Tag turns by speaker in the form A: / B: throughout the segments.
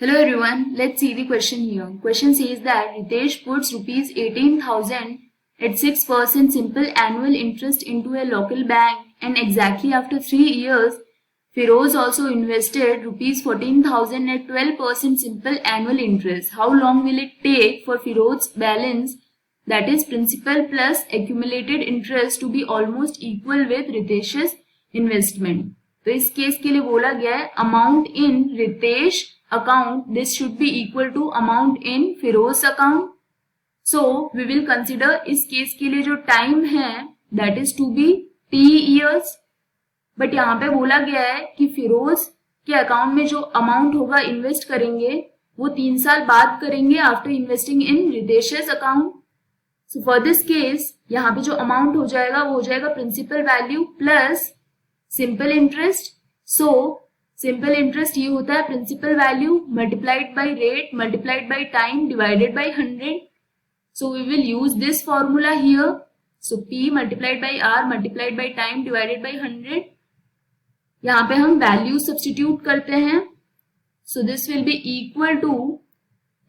A: Hello everyone, let's see the question here. Question says that Ritesh puts rupees 18,000 at 6% simple annual interest into a local bank, and exactly after 3 years, Feroz also invested rupees 14,000 at 12% simple annual interest. How long will it take for Feroz's balance, that is principal plus accumulated interest, to be almost equal with Ritesh's investment? तो इस case के लिए बोला गया है amount in Ritesh account this should be equal to amount in Firoz account. So we will consider इस case के लिए जो टाइम है that is to be T years. But यहाँ पे बोला गया है कि फिरोज के अकाउंट में जो अमाउंट होगा इन्वेस्ट करेंगे वो 3 साल बाद करेंगे after investing in Ritesh's account. So for this case यहाँ पे जो अमाउंट हो जाएगा वो हो जाएगा principal value plus simple interest. So simple interest ये होता है principal value multiplied by rate multiplied by time divided by 100. So we will use this formula here. So P multiplied by R multiplied by time divided by 100. यहाँ पे हम value substitute करते हैं. So this will be equal to,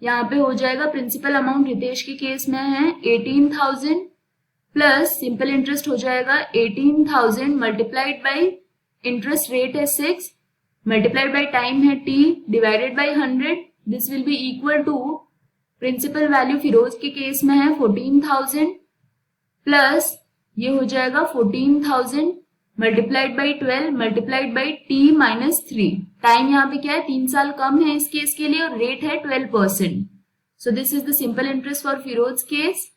A: यहाँ पे हो जाएगा principal amount Ritesh के केस में है 18,000 प्लस सिंपल इंटरेस्ट हो जाएगा 18,000 मल्टीप्लाइड बाय इंटरेस्ट रेट है 6 मल्टीप्लाइड बाय टाइम है T divided by 100. This will be equal to principal value Firoz के केस में है 14,000 प्लस ये हो जाएगा 14,000 multiplied by 12 multiplied by T minus 3. Time यहाँ पे क्या है 3 साल कम है इस केस के लिए और रेट है 12%. So this is the simple interest for Firoz case.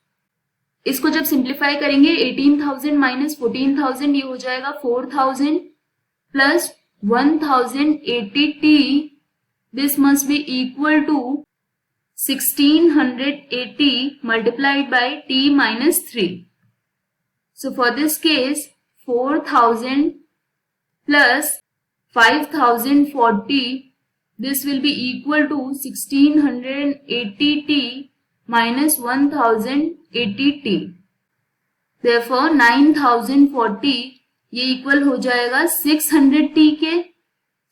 A: इसको जब सिंप्लीफाई करेंगे 18,000 माइनस 14,000 ये हो जाएगा 4,000 plus 1,080T. This must be equal to 1,680 multiplied by T minus 3. So for this case 4,000 plus 5,040 this will be equal to 1,680T minus 1,080T. Therefore 9,040 ये equal हो जाएगा 600T के.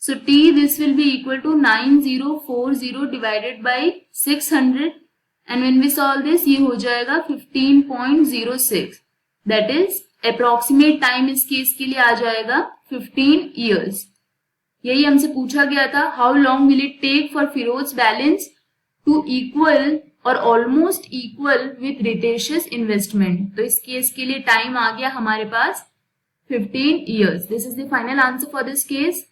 A: So T this will be equal to 9040 divided by 600 and when we solve this ये हो जाएगा 15.06. That is approximate time इस case के लिए आ जाएगा 15 years. यही हमसे पूछा गया था how long will it take for Firoz balance to equal और almost equal with Ritesh's investment. तो इस केस के लिए टाइम आ गया हमारे पास 15 years. This is the final answer for this case.